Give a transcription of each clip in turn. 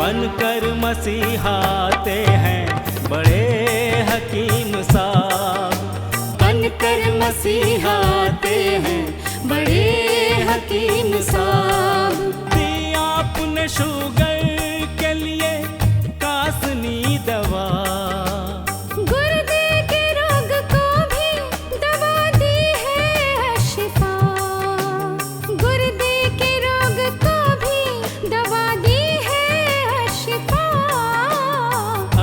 बनकर मसीहाते हैं बड़े हकीम साहब, बनकर मसीहाते हैं बड़े हकीम साहब। दिया आपने शुगर के लिए कासनी दवा, गुर्दे के रोग को भी दवा दी है शिफा, गुर्दे के रोग को भी दवा दी है शिफा।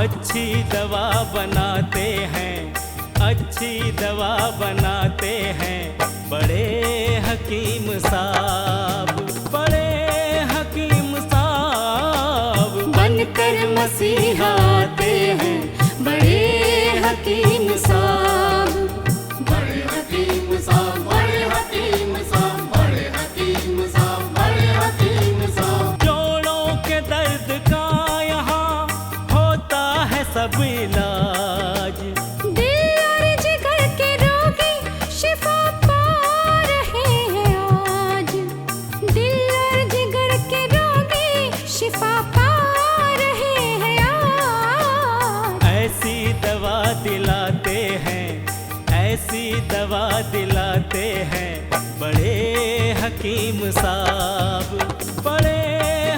अच्छी दवा बनाते हैं, अच्छी दवा बनाते हैं बड़े हकीम साहब, बड़े हकीम साहब। बनकर मसीहाते हैं बड़े हकीम साहब, बड़े हकीम साहब, बड़े हकीम साहब, बड़े हकीम साहब, बड़े हकीम साहब। जोड़ों के दर्द का यहाँ होता है सब इलाज, दिल और जिगर के रोगी शिफा पा रहे हैं आज, दिल और जिगर के रोगी शिफा पा रहे हैं आज। ऐसी दवा दिलाते हैं, ऐसी दवा दिलाते हैं बड़े हकीम साहब, बड़े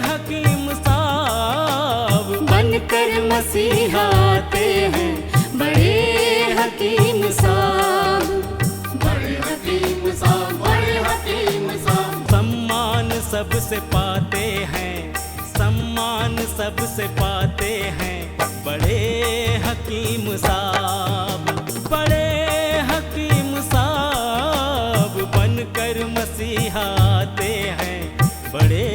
हकीम साहब। बनकर मसीहाते हैं बड़े हकीम साहब, बड़े हकीम साहब, बड़े हकीम साहब। सम्मान सबसे पाते हैं, सम्मान सबसे पाते हैं बड़े हकीम साहब, बड़े हकीम साहब। बनकर मसीहाते हैं बड़े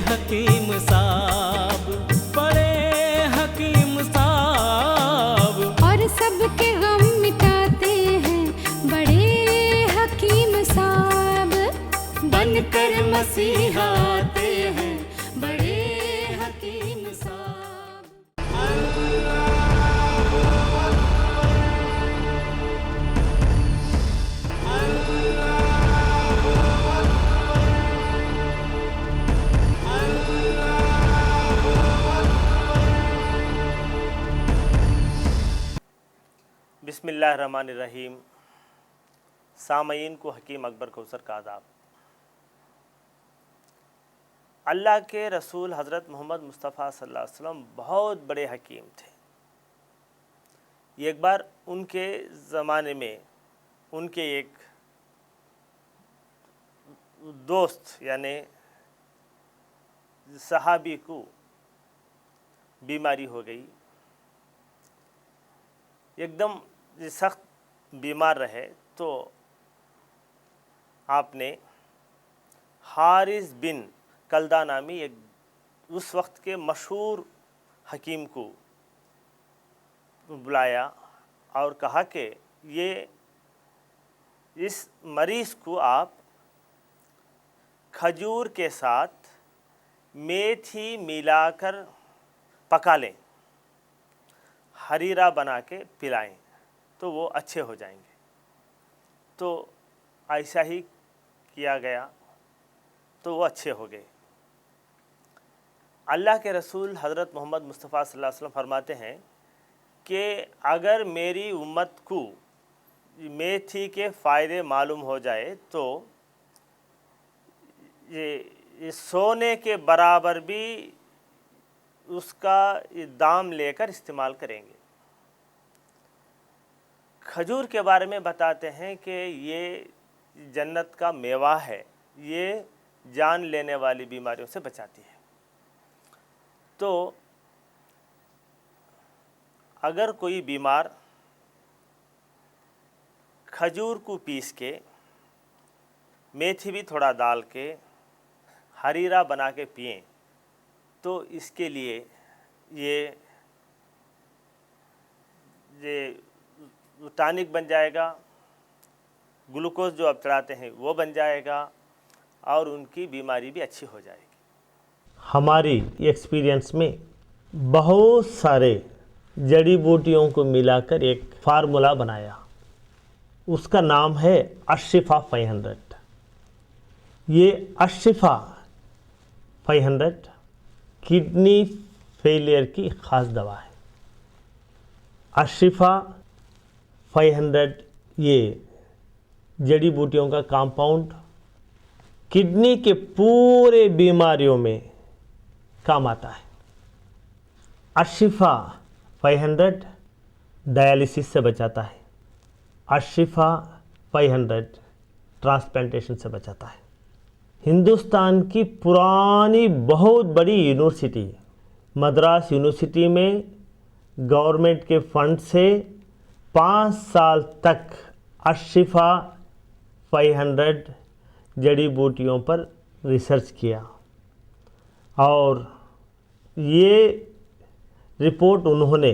हकीम साहब, बड़े हकीम साहब। और सबके गम मिटाते हैं बड़े हकीम साहब। बनकर मसीहाते हैं बड़े हकीम साहब। बिस्मिल्लाहिर्रहमानिर्रहीम। सामईन को हकीम अकबर कौसर का आदाब। अल्लाह के रसूल हज़रत मोहम्मद मुस्तफ़ा सल्लल्लाहु अलैहि वसल्लम बहुत बड़े हकीम थे। एक बार उनके ज़माने में उनके एक दोस्त यानी सहाबी को बीमारी हो गई, एकदम सख्त बीमार रहे। तो आपने हारिस बिन कलदा नामी एक उस वक्त के मशहूर हकीम को बुलाया और कहा कि ये इस मरीज़ को आप खजूर के साथ मेथी मिलाकर पका लें, हरीरा बना के पिलाएं तो वो अच्छे हो जाएंगे। तो ऐसा ही किया गया तो वो अच्छे हो गए। अल्लाह के रसूल हज़रत मोहम्मद मुस्तफ़ा सल्लल्लाहु अलैहि वसल्लम फरमाते हैं कि अगर मेरी उम्मत को मेथी के फ़ायदे मालूम हो जाए तो ये सोने के बराबर भी उसका दाम लेकर इस्तेमाल करेंगे। खजूर के बारे में बताते हैं कि ये जन्नत का मेवा है, ये जान लेने वाली बीमारियों से बचाती है। तो अगर कोई बीमार खजूर को पीस के मेथी भी थोड़ा डाल के हरीरा बना के पिएं तो इसके लिए ये टॉनिक बन जाएगा, ग्लूकोज जो अब चढ़ाते हैं वो बन जाएगा और उनकी बीमारी भी अच्छी हो जाएगी। हमारी एक्सपीरियंस में बहुत सारे जड़ी बूटियों को मिलाकर एक फार्मूला बनाया, उसका नाम है अशिफा 500। ये अशिफा 500 किडनी फेलियर की ख़ास दवा है। अशरिफा 500 ये जड़ी बूटियों का कंपाउंड किडनी के पूरे बीमारियों में काम आता है। अशरिफा 500 डायलिसिस से बचाता है। अशरिफा 500 ट्रांसप्लांटेशन से बचाता है। हिंदुस्तान की पुरानी बहुत बड़ी यूनिवर्सिटी मद्रास यूनिवर्सिटी में गवर्नमेंट के फंड से 5 साल तक अशरिफा 500 जड़ी बूटियों पर रिसर्च किया और ये रिपोर्ट उन्होंने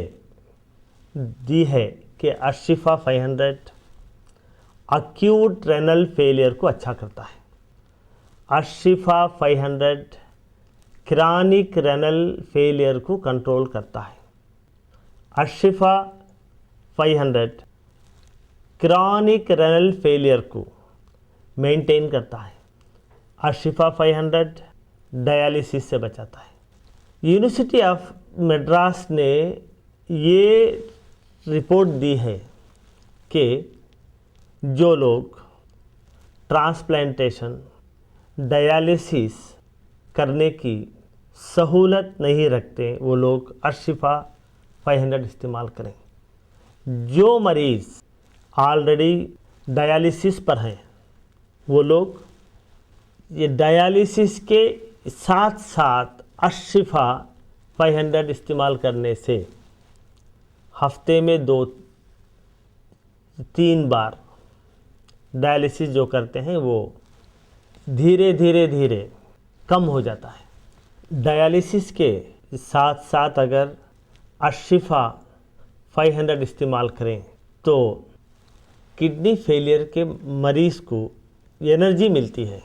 दी है कि अशरिफा 500 अक्यूट रेनल फेलियर को अच्छा करता है। अशरिफा 500 क्रॉनिक रेनल फेलियर को कंट्रोल करता है। अशरिफा 500 क्रॉनिक रेनल फेलियर को मेंटेन करता है। अशरिफा 500 डायलिसिस से बचाता है। यूनिवर्सिटी ऑफ मद्रास ने ये रिपोर्ट दी है कि जो लोग ट्रांसप्लांटेशन डायलिसिस करने की सहूलत नहीं रखते वो लोग अशरिफा 500 इस्तेमाल करें। जो मरीज़ ऑलरेडी डायलिसिस पर हैं वो लोग ये डायलिसिस के साथ साथ अशरिफा 500 इस्तेमाल करने से हफ्ते में 2-3 बार डायलिसिस जो करते हैं वो धीरे धीरे कम हो जाता है। डायलिसिस के साथ साथ अगर अशरिफा 500 इस्तेमाल करें तो किडनी फेलियर के मरीज़ को एनर्जी मिलती है।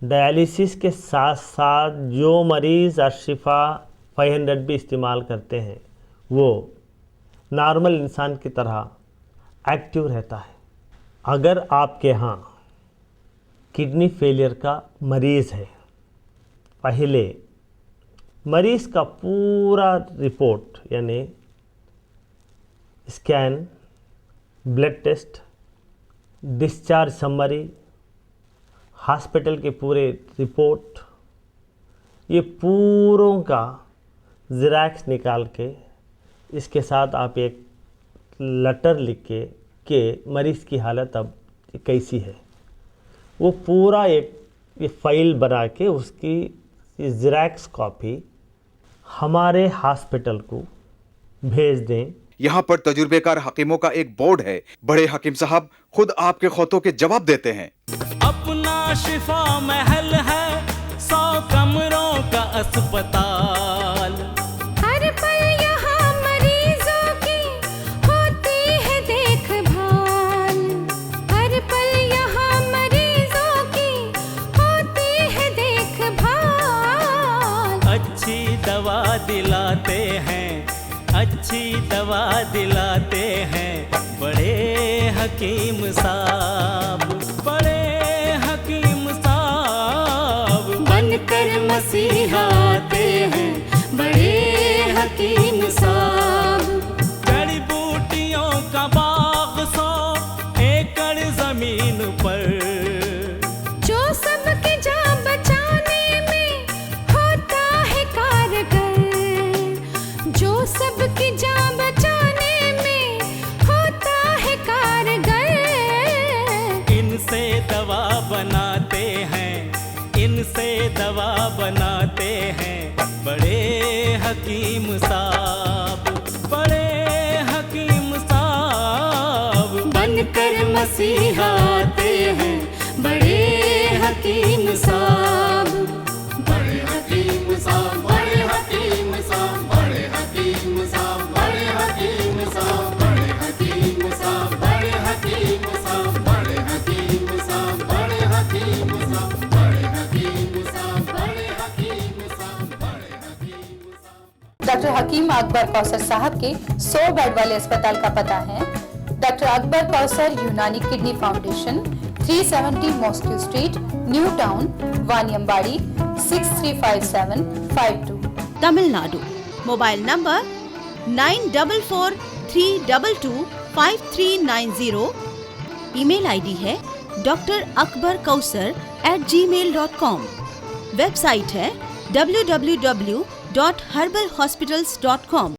डायलिसिस के साथ साथ जो मरीज़ अशरिफा 500 भी इस्तेमाल करते हैं वो नॉर्मल इंसान की तरह एक्टिव रहता है। अगर आपके यहाँ किडनी फेलियर का मरीज़ है, पहले मरीज़ का पूरा रिपोर्ट यानी scan, blood test, discharge summary, hospital के पूरे रिपोर्ट, ये पूरों का ज़ेरॉक्स निकाल के इसके साथ आप एक लेटर लिख के मरीज़ की हालत अब कैसी है वो पूरा एक फाइल बना के उसकी ज़ेरॉक्स कॉपी हमारे हॉस्पिटल को भेज दें। यहाँ पर तजुर्बेकार हकीमों का एक बोर्ड है। बड़े हकीम साहब खुद आपके खौतों के जवाब देते हैं। अपना शिफा महल है 100 कमरों का अस्पताल। हर पल यहाँ मरीजों की होती है देखभाल। हर पल यहाँ मरीजों की होती है देखभाल। अच्छी दवा दिलाते हैं, अच्छी दवा दिलाते हैं बड़े हकीम साहब, बड़े हकीम साहब बनकर मसीहा आते हैं बड़े हकीम साहब। जड़ी बूटियों का बाग 100 एकड़ जमीन पर, जो सबकी जान बचाने में होता है कारगर। जो सबकी जान बचाने में होता है कारगर। इनसे दवा बनाते हैं, इनसे दवा बनाते हैं बड़े हकीम साहब, बड़े हकीम साहब बनकर मसीहा आते हैं बड़े हकीम साहब। बड़े हकीम साहब, बड़े हकीम साहब, बड़े हकीम साहब, बड़े हकीम साहब, बड़े हकीम साहब, बड़े हकीम साहब, बड़े हकीम साहब, बड़े हकीम साहब, बड़े हकीम साहब, बड़े हकीम साहब, बड़े हकीम साहब। डॉक्टर हकीम अकबर कौसर साहब के 100 बेड वाले अस्पताल का पता है doctor Akbar Kausar Unani kidney foundation, 370 mosque street, new town, Vaniyambadi 635752। Tamil Nadu. Mobile number 9443225390। Email ID है drakbarkausar@gmail.com। वेबसाइट है www.herbalhospitals.com।